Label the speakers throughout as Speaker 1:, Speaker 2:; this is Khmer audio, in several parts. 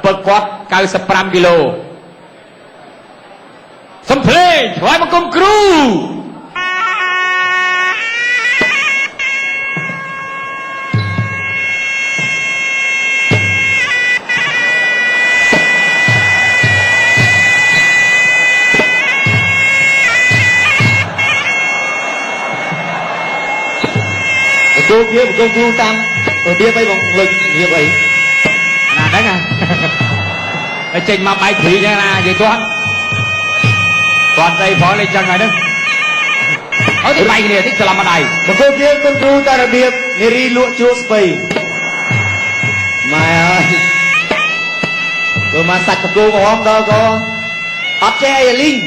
Speaker 1: เปิดกอด95 กิโลสมเพลงถวายบังคมครู
Speaker 2: Cô kia một công phu tam ở kia bay vòng lực nghiệp ấy
Speaker 1: là đấy à ở trên mà bay thủy ra là gì toàn tay phó lên chân này đó ở thì bay này thích làm ở đây
Speaker 2: một cô kia công phu ta đặc biệt Neri lụa chua spray mày ơi rồi mà sạch cô của ông đâu có ấp che linh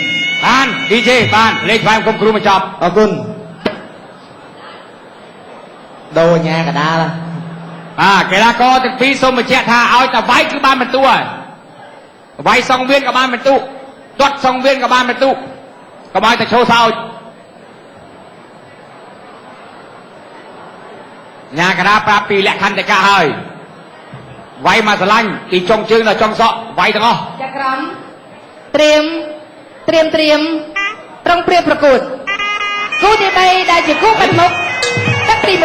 Speaker 1: ban DJ ban lên vai công crew mà chọc
Speaker 2: ởคุณđâu nhà cả đa là
Speaker 1: cái đó có từ phí xôm mà che tha ao ta váy cứ 30 ตัว váy xong viên cả 30 tu tuất xong viên cả 30 tu có bao ta show sao nhà cả đa pra pi lẹ khăn để cả hơi váy mà sờ lanh thì trong chương là trong sọ váy thằng ó
Speaker 3: จักรំเตรียมត្រង់ព្រៀបប្រកួតគូទី3ដែលជាគូបាត់មុខទឹកទី1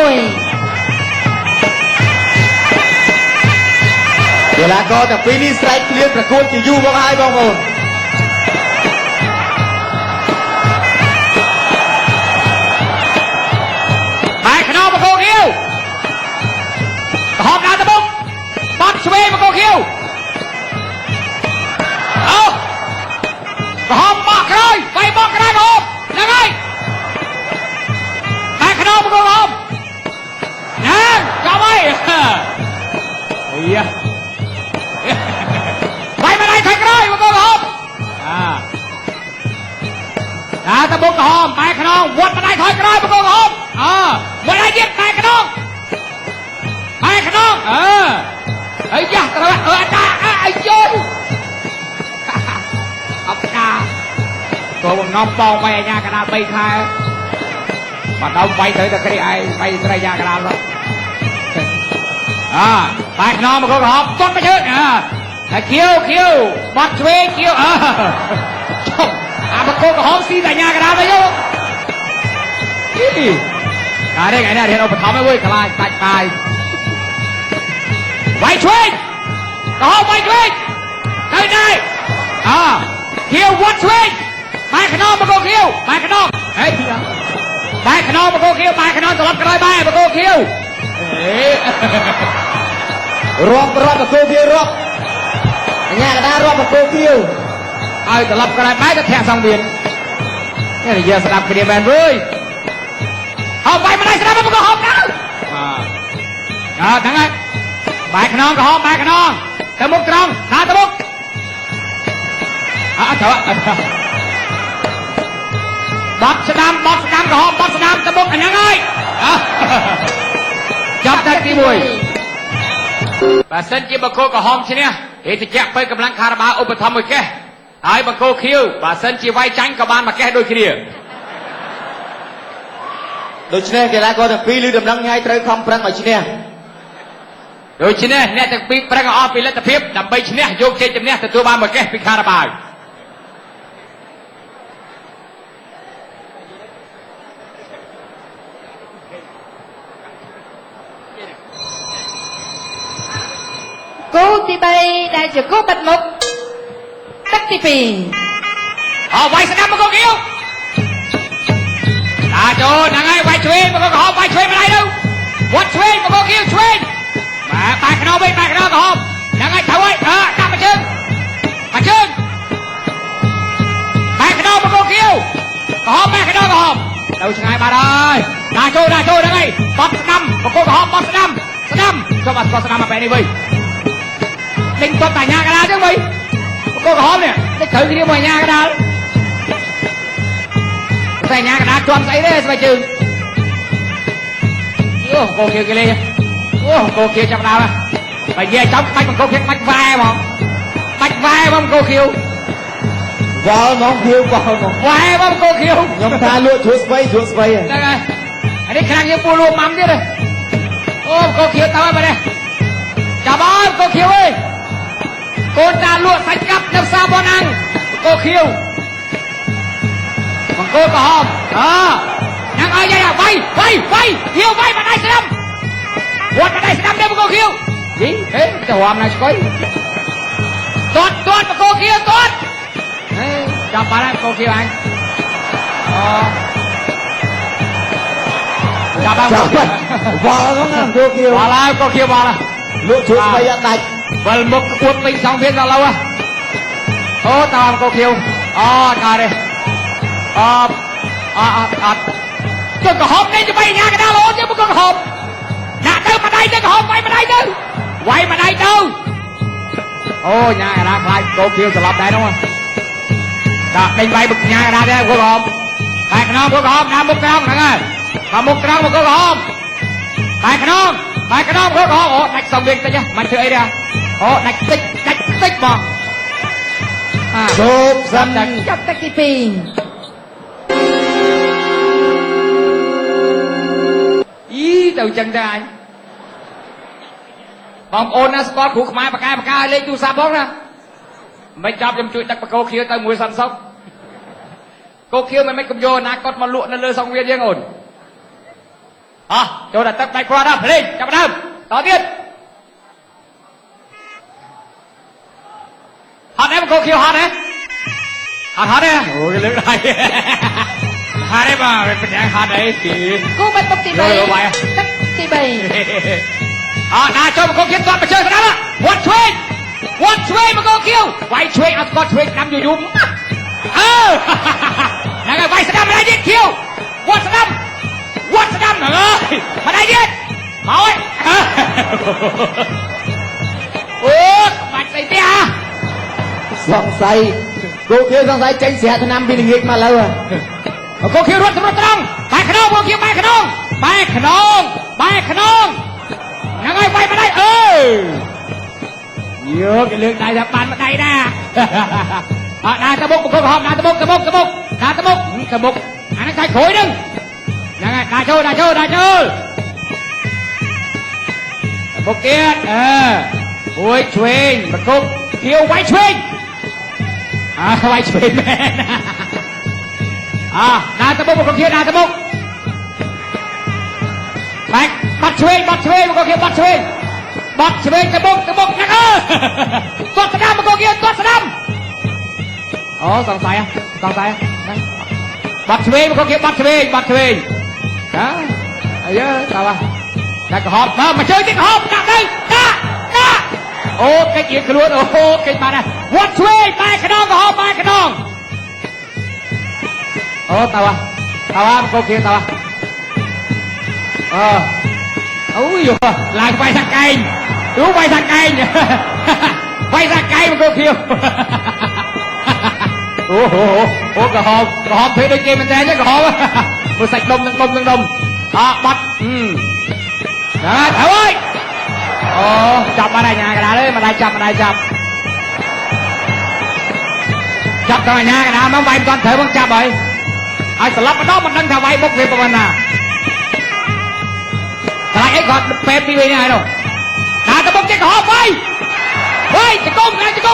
Speaker 2: เวลาก็แต่ปีนี้สไตร์เคลียร์ประกวดจะอยู่บ้างไอ้บ้างคน
Speaker 1: ไปขนมมาโกคิวหอบดาวตะบุกบัดชเวมาโกคิวเอาหอบบอกเลยไปบอกกันได้หอบยังไงไปขนมมาโกหอบนั่นก็ไม่เฮียไปมาได้ใครก็ได้มาโกหอบตะบุกหอมไปขนมวัดมาได้ใครก็ได้มาโกหอบมาได้ยิบไปขนมไปขนมไอ้ยักษ์อะไรตาไอ้ยนเอาตาตัวมึงน้องปองไปnhàกระดาษใบคายmà đâu bay tới từ cái ai bay tới nhàกระดาษđóไปขนมมาโกหอบต้นไปเถอะคิวบัดชเวคิวมาโกหอบซีแต่nhàกระดาษไปเยอะได้ไงเนี่ยเดี๋ยวเราไปทำให้เว้ยคลายตายไว้ช่วยกระหอบไว้ช่วยได้คิววัดช่วยไปขนมมาโกคิวไปขนมเฮ้ยไปขนมมาโกคิวไปขนมตลอดกระไรไปมาโกคิว
Speaker 2: รอบกับโคเคียวรอบnhà cả đaรอบกับโคเคียว
Speaker 1: เอาตลอดกระไรไปก็แทงสองเบียนนี่เยอะสนับกระเดียแมนเว้ยเอาไปมาได้สนับมาโกหอบแล้วทั้งไงไปขนมกระหอบไปขนมตะมุกตรองหาตะมุกเถอะบอสสนามกระหอบบอสสนามตะบุกอันยังไงจับได้ที่มวยแต่เส้นจีบโคกระหอมใช่เนี่ยเอติแจกไปกำลังคาราบาอุปธรรมมือแก่ไอ้บังโคคิวแต่เส้นจีไว้จังกับบานมาแก่โดยขี้เดีย
Speaker 2: โดยเฉพาะเวลาก็แต่ปีลือดำนังไงเตยคำพรังมาชิเนี่ย
Speaker 1: โดยชิ้นเนี่ยแต่ปีพรังออปีละตะเพียบดับใบชิ้นเนี่ยโยกเจจำเนี่ยแต่ตัวบานมาแก่ปีคาราบา
Speaker 3: គូទី3ដែលជាគូបាត់មុខទឹកទី2
Speaker 1: ไว้สนามมาโกคิวโจนังไงไว้ช่วยมาโกหอบไว้ช่วยมาได้ดูวัดช่วยมาโกคิวช่วยมาไปขนมกระหอบยังไงเถอะจับมาชึงไปขนมมาโกคิวกระหอบไปขนมกระหอบเราช่างไงมาได้โจยังไงบอสสนามมาโกกระหอบบอสสนามก็บอสสนามมาไปนี่เว้ยลิงตัวแต่nhàกระดาษchứ mày cô có hôm nè cái thử cái mày nhàกระดาษแต่nhàกระดาษchọn giấy đấy sao chừng cô kia kia lên cô kia chọc nào mày về chọc bạch bằng cô kia bạch vai bông cô kiêu
Speaker 2: vào mong kiêu
Speaker 1: vai bông cô kiêu
Speaker 2: nhóm tha lụa chuột spray
Speaker 1: đây này anh đi khang như bùa luôn mắm chứ đây cô kiêu tao ở đây chào bác cô kiêu ơi កូនតាលក់សាច់កាប់នៅផ្សារបណាំងបង្គោលខៀវបង្គោលក្រហមញ៉ាំឲ្យយាយវាយខៀវវាយបណ្ដៃស្ដាំវត្តបណ្ដៃស្ដាំនៅបង្គោលខៀវយីហេទៅរំណាស្គយទាត់បង្គោលខៀវទាត់ហេចាប់បានហើយបង្គោលខៀវអញចាប់បានវល់
Speaker 2: ហ្នឹងណាគោគៀវ
Speaker 1: វល់ហើយបង្គោលខៀវវល់ហើយ
Speaker 2: លក់ជួយបីអត់ដាច់
Speaker 1: វិលមុខអួតពេញសងវាដល់ឡូវអូតាមបង្គោលខៀវកើតទេអត់ចុះក្រហមនេះទៅបីញ៉ាកណ្ដាលអូនទៅបង្គោលក្រហមដាក់ទៅម្ដាយទៅក្រហមវាយម្ដាយទៅអូញ៉ាកណ្ដាលខ្លាចបង្គោលខៀវស្លាប់ដែរនោះដាក់ដេញវាយបង្គោលញ៉ាកណ្ដាលដែរបង្គោលក្រហមតែខ្នងបង្គោលក្រហមតាមមុខត្រង់ហ្នឹងហើយតាមមុខត្រង់បង្គោលក្រហមតែខ្នងបង្គោលក្រហមអូដាច់សងវាតិចមិនធ្វើអីទេអូដាច់តិចបង
Speaker 2: ជប់សិន
Speaker 3: ចាប់ទឹកទី2
Speaker 1: ទៅចឹងដែរបងប្អូនណាស្គាល់គ្រូខ្មែរបកែឲ្យលេខទូរស័ព្ទផងណាមិនចាប់ខ្ញុំជួយដឹកបង្គោលខៀវទៅមួយសន្តិសុខគោខៀវមិនកំយោណាគាត់មកលក់នៅលើសង្វៀនយើងអូនចូលតែទឹកដាច់គ្រាន់ដល់ភ្លេងចាប់ដើមតទៀតហត់ទេបង្គោលខៀវហត់ទេហត់ទេអូយលើកដៃហត់ទេបាទเป็นยังហត់អីគ
Speaker 3: ូបាត់មុខទី3ទឹកទី3
Speaker 1: ណាចូលបង្គោលខៀវគាត់មកជើងស្ដាំវត្តឆ្វេងបង្គោលខៀវវាយឆ្វេងអត់គាត់ឆ្វេងស្ដាំយូរហ្នឹងហើយវាយស្ដាំម្ដាយទៀតខៀវវត្តស្ដាំហ្នឹងហើយម្ដាយទៀតមកអូបាច់ស្អីទៀត
Speaker 2: សង្ស័យគោគៀវសង្ស័យចេញស្រាឆ្នាំពីល្ងាចមកលើ
Speaker 1: បង្គោលខៀវរត់សម្រុតត្រង់បែកខ្នងបង្គោលខៀវបែកខ្នងហ្នឹងហើយវាយម្ដាយយកគេលើកដៃថាបានម្ដាយណាដើរទៅមុខបង្គោលក្រហមដើរទៅមុខអាហ្នឹងខ្សែក្រួយហ្នឹងហើយដើរចូលមុខទៀតមួយឆ្វេងបង្គោលខៀវវាយឆ្វេងវាយឆ្វេងមែនដើរទៅមុខបង្គោលខៀវដើរទៅមុខបែកបាត់ឆ្វេងបង្គោលខៀវបាត់ឆ្វេងទៅមុខហ្នឹងគាត់ស្ដាំបង្គោលខៀវគាត់ស្ដាំសង្ស័យបាត់ឆ្វេងបង្គោលខៀវបាត់ឆ្វេងអាយើតើដាក់ក្រហមមកជើងទៀតក្រហមដាក់ទៅដាក់អូកិច្ចរៀងខ្លួនកិច្ចបានដែរវត្តឆ្វេងបែកខ្នងក្រហមបែកខ្នងតើបង្គោលខៀវអូយឡើងវាយសាកែងវាយសាកែងបង្គោលខៀវក្រហមធ្វើដូចគេមែនតើក្រហមមើលសាច់ដុំនឹងដុំបាត់ហើយចាប់បានញ៉ាកណ្ដាលអើយម្ដាយចាប់ចាប់ទៅញ៉ាកណ្ដាលមកវាយមិនទាន់ត្រូវមកចាប់ហើយស្លាប់ម្ដងមិនដឹងថាវាយបុកវាប៉ុណ្ណាខ្លាចអីគាត់ពេបពីវិញហើយនោះដើរទៅបុកទៀតក្រហមវាយជង្គង់ឡើងជង្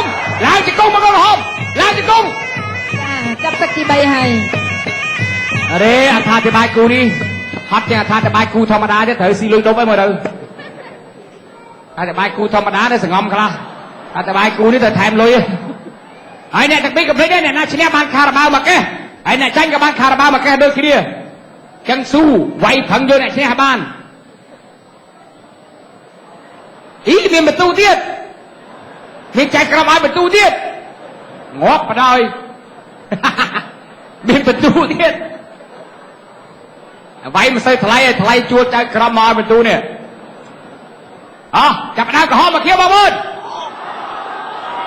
Speaker 1: គង់មកក្រហមឡើងជង្គង់
Speaker 3: ចាប់ទឹកទី3ហើយ
Speaker 1: អរេអត្ថាធិប្បាយគូនេះហត់ជាងអត្ថាធិប្បាយគូធម្មតាទេត្រូវស៊ីលុយដប់អីមើលទៅអត្ថាធិប្បាយគូធម្មតាទៅសងំខ្លះអត្ថាធិប្បាយគូនេះទៅថែមលុយហើយអ្នកទាំងពីរកំភ្លេចដែរអ្នកណាឈ្នះបានខារ៉ាបាវមួយកេះហើយអ្នកចាញ់ក៏បានខារ៉ាបាវមួយកេះដូចគ្នាចឹងស៊ូវាយប្រឹងយកអ្នកឈ្នះបានមានបន្ទូទៀតមានចែកក្រមឲ្យបន្ទូទៀតងាប់បដ ாய் មានបន្ទូទៀតវាយមិនសូវថ្លៃឲ្យថ្លៃជួលចែកក្រមមកឲ្យបន្ទូនេះចាប់ដើមក្រហមមកខៀវបងប្អូន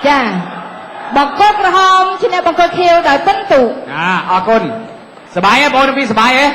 Speaker 3: ចាបង្គោលក្រហមឈ្នះបង្គោលខៀវដោយពិនទូ
Speaker 1: អរគុណសប្បាយទេបងទាំងពីរសប្បាយទេ